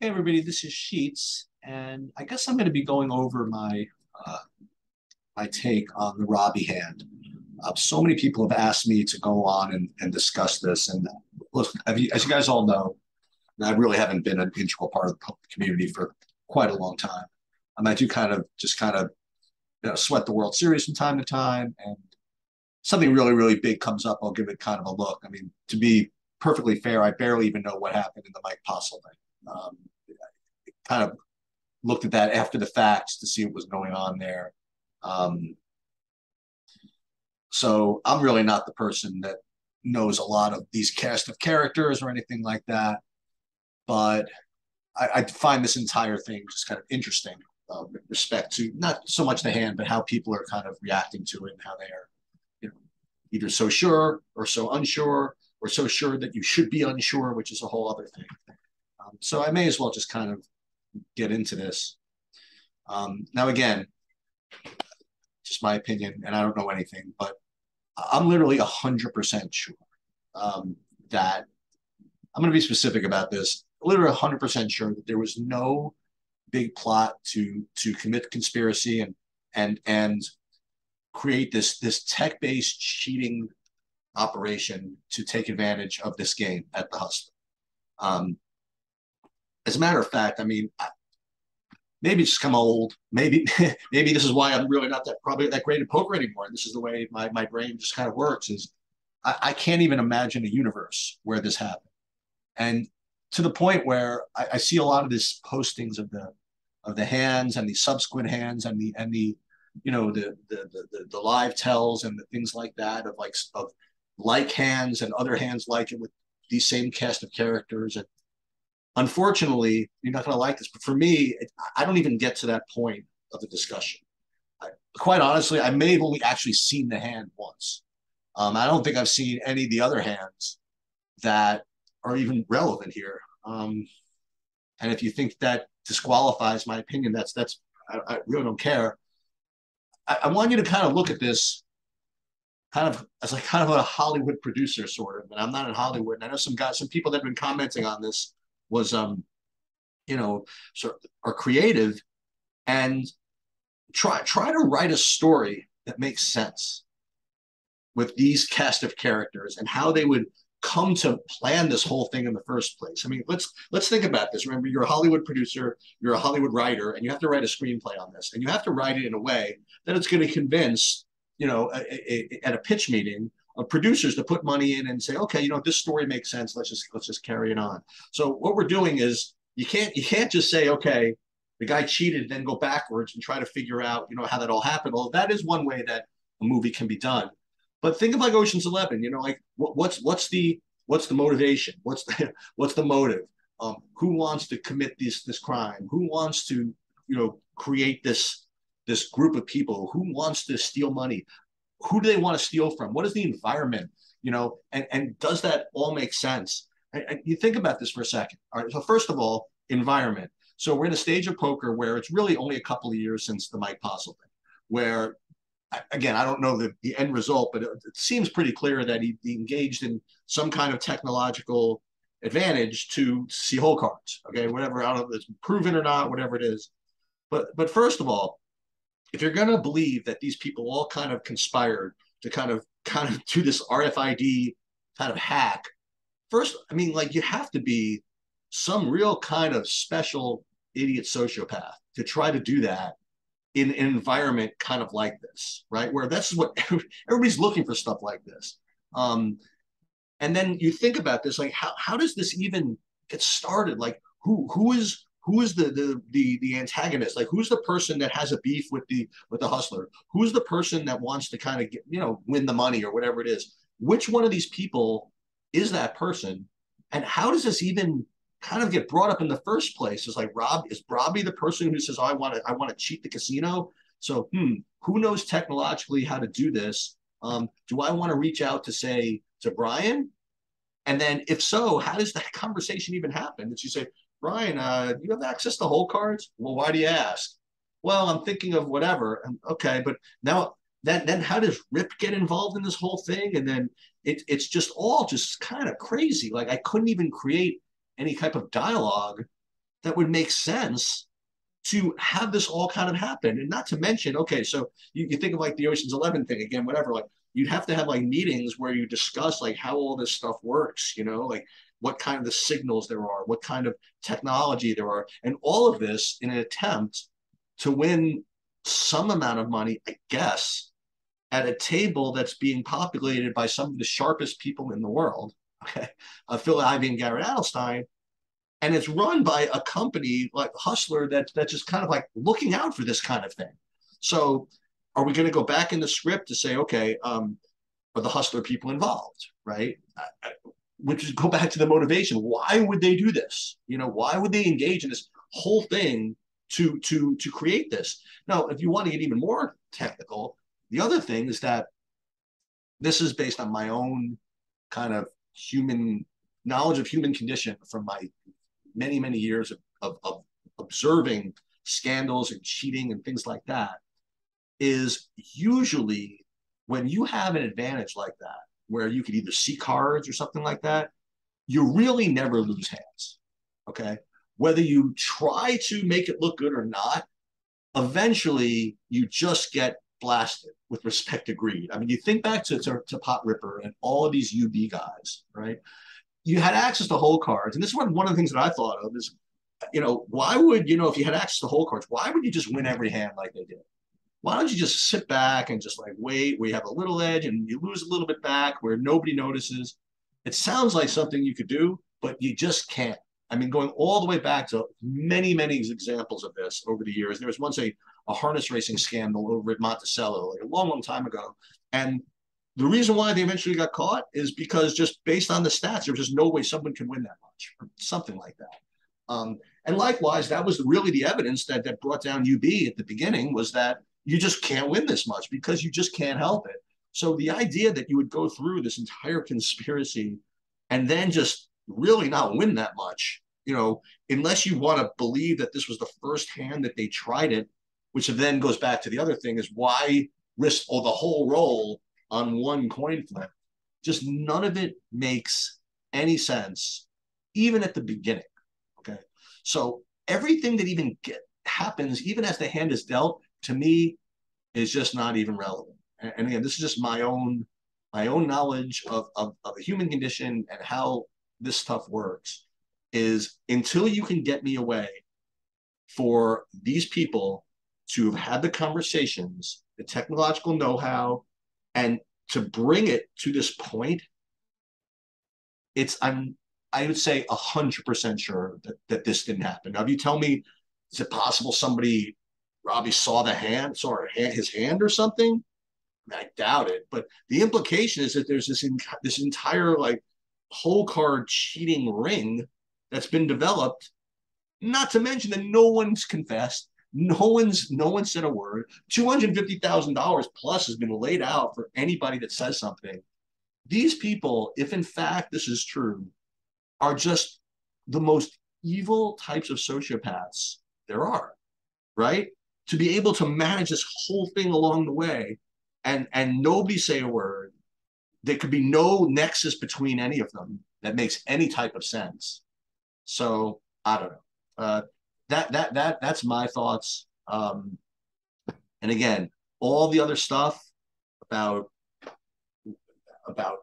Hey everybody, this is Sheets, and I guess I'm going to be going over uh, my take on the Robbie hand. So many people have asked me to go on and discuss this, and look, as you guys all know, I really haven't been an integral part of the public community for quite a long time. I do kind of sweat the World Series from time to time, and something really really big comes up, I'll give it kind of a look. I mean, to be perfectly fair, I barely even know what happened in the Mike Postle thing. Kind of looked at that after the facts to see what was going on there. Um, so I'm really not the person that knows a lot of these cast of characters or anything like that. But I find this entire thing just kind of interesting with respect to not so much the hand, but how people are kind of reacting to it and how they are, you know, either so sure or so unsure or so sure that you should be unsure, which is a whole other thing. So I may as well just kind of get into this. Now, again, just my opinion, and I don't know anything, but I'm literally 100% sure that I'm going to be specific about this. Literally 100% sure that there was no big plot to commit conspiracy and create this tech based cheating operation to take advantage of this game at the Hustler. Um, as a matter of fact, I mean, maybe it's just come old. Maybe maybe this is why I'm really not that probably that great at poker anymore. And this is the way my brain just kind of works. Is I can't even imagine a universe where this happened. And to the point where I see a lot of this postings of the hands and the subsequent hands and the the live tells and the things like that of like hands and other hands like it with these same cast of characters. And unfortunately, you're not going to like this, but for me, I don't even get to that point of the discussion. Quite honestly, I may have only actually seen the hand once. I don't think I've seen any of the other hands that are even relevant here. And if you think that disqualifies my opinion, that's I really don't care. I want you to kind of look at this kind of as like kind of a Hollywood producer sort of. And I'm not in Hollywood. And I know some people that have been commenting on this was sort of are creative and try to write a story that makes sense with these cast of characters and how they would come to plan this whole thing in the first place. I mean, let's think about this. Remember, you're a Hollywood producer, you're a Hollywood writer, and you have to write a screenplay on this, and you have to write it in a way that it's going to convince, at a pitch meeting of producers to put money in and say, okay, this story makes sense. Let's just carry it on. So what we're doing is you can't just say, okay, the guy cheated, then go backwards and try to figure out, how that all happened. Well, that is one way that a movie can be done. But think of like Ocean's 11. Like what's the motivation? What's the motive? Who wants to commit this crime? Who wants to create this group of people? Who wants to steal money? Who do they want to steal from? What is the environment? And does that all make sense? And you think about this for a second. All right. So first of all, environment. So we're in a stage of poker where it's really only a couple of years since the Mike Postle thing, where again, I don't know the end result, but it seems pretty clear that he engaged in some kind of technological advantage to see hole cards. Okay, whatever, I don't know if it's proven or not, whatever it is. But first of all, if you're going to believe that these people all kind of conspired to kind of do this RFID kind of hack, first, I mean, like you have to be some real kind of special idiot sociopath to try to do that in an environment kind of like this, right? Where that's what everybody's looking for stuff like this. And then you think about this, like how does this even get started? Like who is the antagonist? Like who's the person that has a beef with the hustler? Who's the person that wants to kind of get, win the money or whatever it is? Which one of these people is that person? And how does this even kind of get brought up in the first place? Is like Robbie the person who says, oh, I want to cheat the casino. So who knows technologically how to do this? Do I want to reach out to say to Brian? And then if so, how does that conversation even happen? Did you say, Brian, do you have access to hole cards? Well, why do you ask? Well, I'm thinking of whatever. Okay, but now then how does Rip get involved in this whole thing? And then it's just all just kind of crazy. Like I couldn't even create any type of dialogue that would make sense to have this all kind of happen. And not to mention, okay, so you think of like the Ocean's 11 thing again, whatever, like you'd have to have like meetings where you discuss like how all this stuff works, you know, like what kind of the signals there are, what kind of technology there are, and all of this in an attempt to win some amount of money, I guess, at a table that's being populated by some of the sharpest people in the world. Okay, Phil Ivey and Garrett Adelstein, and it's run by a company like Hustler that's just kind of like looking out for this kind of thing. So, are we going to go back in the script to say, okay, are the Hustler people involved, right? Which is go back to the motivation. Why would they do this? You know, why would they engage in this whole thing to create this? Now, if you want to get even more technical, the other thing is that this is based on my own kind of human knowledge of human condition from my many years of observing scandals and cheating and things like that. Is usually when you have an advantage like that, where you could either see cards or something like that, you really never lose hands. Okay. Whether you try to make it look good or not, eventually you just get blasted with respect to greed. I mean, you think back to Pot Ripper and all of these UB guys, right? You had access to whole cards. And this is one of the things that I thought of is, you know, why would, you know, if you had access to whole cards, why would you just win every hand like they did? Why don't you just sit back and just like wait where you have a little edge and you lose a little bit back where nobody notices? It sounds like something you could do, but you just can't. I mean, going all the way back to many examples of this over the years. There was once a harness racing scandal over at Monticello, like a long time ago. And the reason why they eventually got caught is because just based on the stats, there was just no way someone could win that much, or something like that. And likewise, that was really the evidence that brought down UB at the beginning, was that you just can't win this much because you just can't help it. So the idea that you would go through this entire conspiracy and then just really not win that much, you know, unless you want to believe that this was the first hand that they tried it, which then goes back to the other thing is why risk the whole roll on one coin flip? Just none of it makes any sense, even at the beginning. Okay. So everything that even happens, even as the hand is dealt, to me, is just not even relevant. And again, this is just my own knowledge of the human condition and how this stuff works. Is until you can get me away for these people to have had the conversations, the technological know-how, and to bring it to this point, I would say 100% sure that this didn't happen. Now, if you tell me, is it possible somebody Robbie saw his hand or something? I doubt it. But the implication is that there's this entire like whole card cheating ring that's been developed. Not to mention that no one's confessed, no one said a word. $250,000 plus has been laid out for anybody that says something. These people, if in fact this is true, are just the most evil types of sociopaths there are, right? To be able to manage this whole thing along the way and nobody say a word. There could be no nexus between any of them that makes any type of sense. So I don't know. That's my thoughts. And again, all the other stuff about the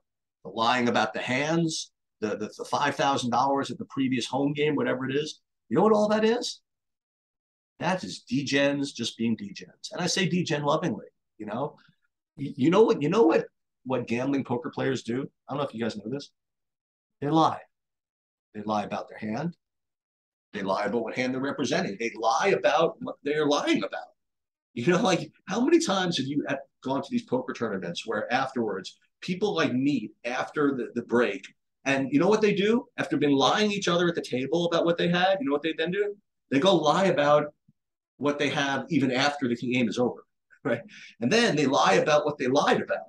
lying about the hands, the $5,000 at the previous home game, whatever it is. You know what all that is? That is degens just being degens, and I say degen lovingly. You know, you know what gambling poker players do. I don't know if you guys know this. They lie. They lie about their hand. They lie about what hand they're representing. They lie about what they're lying about. You know, like how many times have you gone to these poker tournaments where afterwards people like meet after the break, and you know what they do after been lying each other at the table about what they had? You know what they then do? They go lie about what they have even after the game is over, right? And then they lie about what they lied about.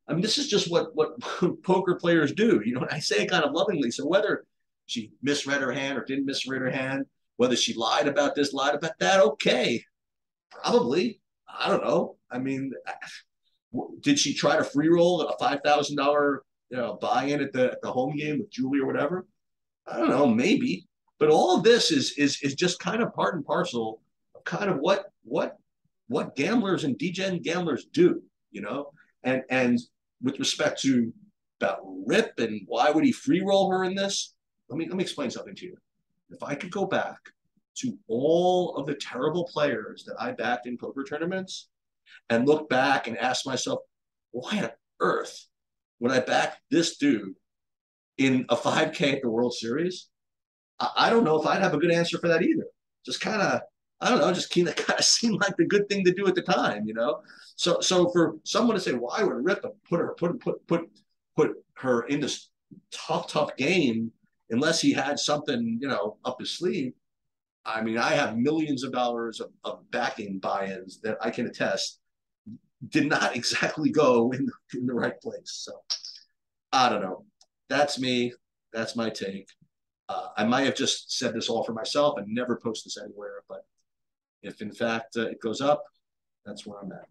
I mean, this is just what poker players do. You know, and I say it kind of lovingly. So whether she misread her hand or didn't misread her hand, whether she lied about this, lied about that, okay, probably. I don't know. I mean, did she try to free roll a $5,000 buy-in at the home game with Julie or whatever? I don't know, maybe. but all of this is just kind of part and parcel of kind of what gamblers and degen gamblers do, you know, and with respect to about Rip and why would he free roll her in this? Let me explain something to you. If I could go back to all of the terrible players that I backed in poker tournaments and look back and ask myself, why on earth would I back this dude in a 5K at the World Series? I don't know if I'd have a good answer for that either. Just kind of, I don't know, just kind of seemed like the good thing to do at the time, you know. So for someone to say, why would Rip put her in this tough game unless he had something, you know, up his sleeve? I mean, I have millions of dollars of backing buy-ins that I can attest did not exactly go in the right place. So I don't know. That's me. That's my take. I might have just said this all for myself and never post this anywhere, but if in fact it goes up, that's where I'm at.